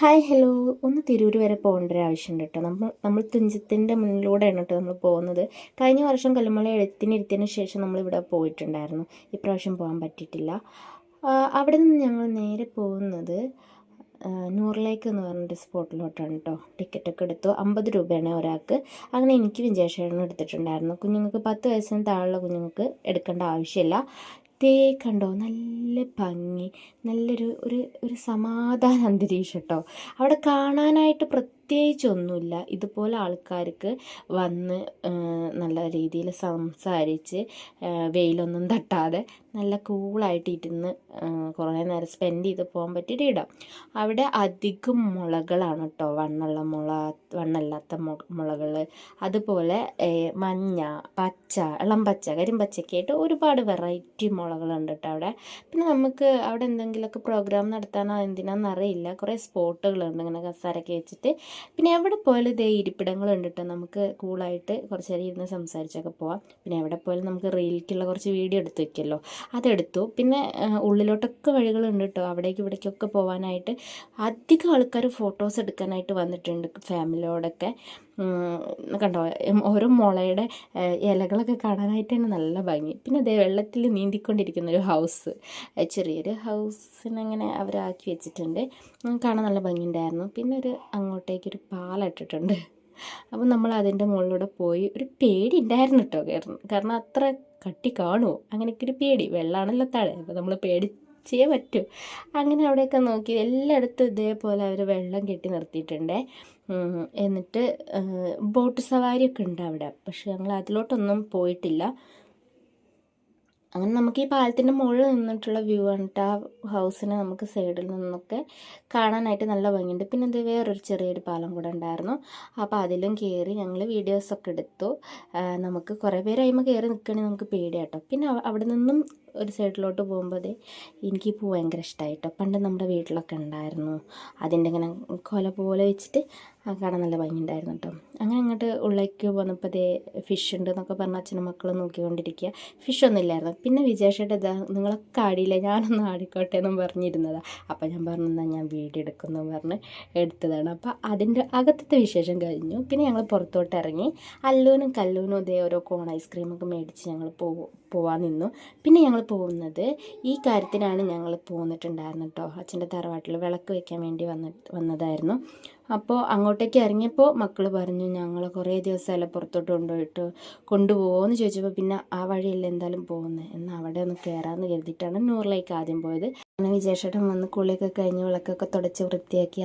Hi hello. ഒന്ന് തിരൂർ വരെ പോകേണ്ട ഒരു ആവശ്യമുണ്ട് കേട്ടോ. നമ്മൾ തുഞ്ചത്തിൻ്റെ മുന്നിലൂടെയാണ് കേട്ടോ നമ്മൾ പോകുന്നത്. കഴിഞ്ഞ വർഷം കല്ലുമല എഴുത്തിനിരുത്തിയതിന് ശേഷം നമ്മളിവിടെ പോയിട്ടുണ്ടായിരുന്നു. ഇപ്രാവശ്യം പോകാൻ പറ്റിയിട്ടില്ല. അവിടെ നിന്ന് ഞങ്ങൾ നേരെ പോകുന്നത് നൂറിലേക്ക് എന്ന് പറഞ്ഞൊരു സ്പോട്ടിലോട്ടാണ് കേട്ടോ. ടിക്കറ്റൊക്കെ എടുത്തു. 50 രൂപയാണ് ഒരാൾക്ക്. അങ്ങനെ എനിക്ക് വിജയശേഖരനും എടുത്തിട്ടുണ്ടായിരുന്നു. കുഞ്ഞുങ്ങൾക്ക് 10 വയസ്സിന് താഴെയുള്ള കുഞ്ഞുങ്ങൾക്ക് എടുക്കേണ്ട ആവശ്യമില്ല. തേ കണ്ടോ, നല്ല ഭംഗി, നല്ലൊരു ഒരു ഒരു സമാധാന അന്തരീക്ഷം കേട്ടോ. അവിടെ കാണാനായിട്ട് പ്രത്യേകിച്ചൊന്നുമില്ല. ഇതുപോലെ ആൾക്കാർക്ക് വന്ന് നല്ല രീതിയിൽ സംസാരിച്ച് വെയിലൊന്നും തട്ടാതെ നല്ല കൂളായിട്ട് ഇരുന്ന് കുറേ നേരം സ്പെൻഡ് ചെയ്ത് പോകാൻ പറ്റിയൊരു ഇടം. അവിടെ അധികം മുളകളാണ് കേട്ടോ. വണ്ണല്ലാത്ത മുളകൾ, അതുപോലെ മഞ്ഞ, പച്ച, ഇളം പച്ച, കരിമ്പച്ചയൊക്കെ ആയിട്ട് ഒരുപാട് വെറൈറ്റി മുളകളുണ്ട് കേട്ടോ അവിടെ. പിന്നെ നമുക്ക് അവിടെ എന്തെങ്കിലുമൊക്കെ പ്രോഗ്രാം നടത്താനോ എന്തിനാണെന്നറിയില്ല, കുറേ സ്പോട്ടുകളുണ്ട് ഇങ്ങനെ കസാരയൊക്കെ വെച്ചിട്ട്. പിന്നെ എവിടെ പോയാലും ഇതേ ഇരിപ്പിടങ്ങളുണ്ട് കേട്ടോ. നമുക്ക് കൂളായിട്ട് കുറച്ച് നേരം ഇരുന്ന് സംസാരിച്ചൊക്കെ പോവാം. പിന്നെ എവിടെ പോയാലും നമുക്ക് റീലിലേക്കുള്ള കുറച്ച് വീഡിയോ എടുത്ത് വയ്ക്കുമല്ലോ, അതെടുത്തു. പിന്നെ ഉള്ളിലോട്ടൊക്കെ വഴികളുണ്ട് കേട്ടോ. അവിടേക്ക് ഇവിടേക്കൊക്കെ പോകാനായിട്ട് അധികം ആൾക്കാർ ഫോട്ടോസ് എടുക്കാനായിട്ട് വന്നിട്ടുണ്ട് ഫാമിലിയോടൊക്കെ. കണ്ടോ, ഓരോ മുളയുടെ ഇലകളൊക്കെ കാണാനായിട്ട് തന്നെ നല്ല ഭംഗി. പിന്നെ അതേ വെള്ളത്തിൽ നീന്തിക്കൊണ്ടിരിക്കുന്ന ഒരു ഹൗസ്, ചെറിയൊരു ഹൗസിനങ്ങനെ അവരാക്കി വെച്ചിട്ടുണ്ട്. കാണാൻ നല്ല ഭംഗിയുണ്ടായിരുന്നു. പിന്നെ അങ്ങോട്ടേക്കൊരു പാലട്ടിട്ടുണ്ട്. അപ്പം നമ്മൾ അതിൻ്റെ മുകളിലൂടെ പോയി. ഒരു പേടി ഉണ്ടായിരുന്നു കേട്ടോ, കാരണം അത്ര കട്ടി കാണുമോ അങ്ങനെയൊക്കെ ഒരു പേടി. വെള്ളമാണല്ലോ താഴെ, അപ്പോൾ നമ്മൾ പേടിച്ചേ പറ്റൂ. അങ്ങനെ അവിടെയൊക്കെ നോക്കി എല്ലായിടത്തും ഇതേപോലെ അവർ വെള്ളം കെട്ടി നിർത്തിയിട്ടുണ്ട്. എന്നിട്ട് ബോട്ട് സവാരിയൊക്കെ ഉണ്ട് അവിടെ. പക്ഷെ ഞങ്ങൾ അതിലോട്ടൊന്നും പോയിട്ടില്ല. അങ്ങനെ നമുക്ക് ഈ പാലത്തിൻ്റെ മുകളിൽ നിന്നിട്ടുള്ള വ്യൂ കണ്ടിട്ട് ആ ഹൗസിനെ നമുക്ക് സൈഡിൽ നിന്നൊക്കെ കാണാനായിട്ട് നല്ല ഭംഗിയുണ്ട്. പിന്നെ ഇത് വേറൊരു ചെറിയൊരു പാലം കൂടെ ഉണ്ടായിരുന്നു. അപ്പോൾ അതിലും കയറി ഞങ്ങൾ വീഡിയോസൊക്കെ എടുത്തു. നമുക്ക് കുറേ പേര് അതിന്മേൽ കയറി നിൽക്കണമെങ്കിൽ നമുക്ക് പേടിയാട്ടോ. പിന്നെ അവിടെ നിന്നും ഒരു സൈഡിലോട്ട് പോകുമ്പോൾ എനിക്ക് പൂ ഭയങ്കര ഇഷ്ടമായിട്ടോ. പണ്ട് നമ്മുടെ വീട്ടിലൊക്കെ ഉണ്ടായിരുന്നു. അതിൻ്റെ ഇങ്ങനെ കൊല പോലെ വെച്ചിട്ട് കാണാൻ നല്ല ഭംഗിയുണ്ടായിരുന്നു കേട്ടോ. അങ്ങനെ അങ്ങോട്ട് ഉള്ളിലേക്ക് വന്നപ്പോൾ ഫിഷ് ഉണ്ട് എന്നൊക്കെ പറഞ്ഞ് അച്ഛനും മക്കളും നോക്കിക്കൊണ്ടിരിക്കുക. ഫിഷൊന്നും ഇല്ലായിരുന്നു. പിന്നെ വിജേഷേട്ട നിങ്ങളൊക്കെ ആടിയില്ലേ, ഞാനൊന്നും ആടിക്കോട്ടെ എന്നും പറഞ്ഞിരുന്നതാണ്. അപ്പോൾ ഞാൻ പറഞ്ഞു, എന്നാൽ ഞാൻ വീഡിയോ എടുക്കുന്നു പറഞ്ഞ് എടുത്തതാണ്. അപ്പോൾ അതിൻ്റെ അകത്തത്തെ വിശേഷം കഴിഞ്ഞു. പിന്നെ ഞങ്ങൾ പുറത്തോട്ട് ഇറങ്ങി. അല്ലൂനും കല്ലൂനും ഓരോ കോൺ ഐസ്ക്രീമൊക്കെ മേടിച്ച് ഞങ്ങൾ പോവാൻ നിന്നു. പിന്നെ ഞങ്ങൾ പോകുന്നത് ഈ കാര്യത്തിനാണ് ഞങ്ങൾ പോന്നിട്ടുണ്ടായിരുന്നു കേട്ടോ. അച്ഛൻ്റെ തറവാട്ടിൽ വിളക്ക് വയ്ക്കാൻ വേണ്ടി വന്നതായിരുന്നു. അപ്പോൾ അങ്ങോട്ടേക്ക് ഇറങ്ങിയപ്പോൾ മക്കൾ പറഞ്ഞു, ഞങ്ങൾ കുറേ ദിവസമല്ല പുറത്തോട്ട് കൊണ്ടുപോകുമെന്ന് ചോദിച്ചപ്പോൾ പിന്നെ ആ വഴിയല്ല എന്തായാലും പോകുന്നത്, എന്നാൽ അവിടെ ഒന്ന് കയറാമെന്ന് കരുതിയിട്ടാണ് നൂറിലേക്ക് ആദ്യം പോയത്. അങ്ങനെ വിജേഷേട്ടൻ വന്ന് കുളിയൊക്കെ കഴിഞ്ഞ് വിളക്കൊക്കെ തുടച്ച് വൃത്തിയാക്കി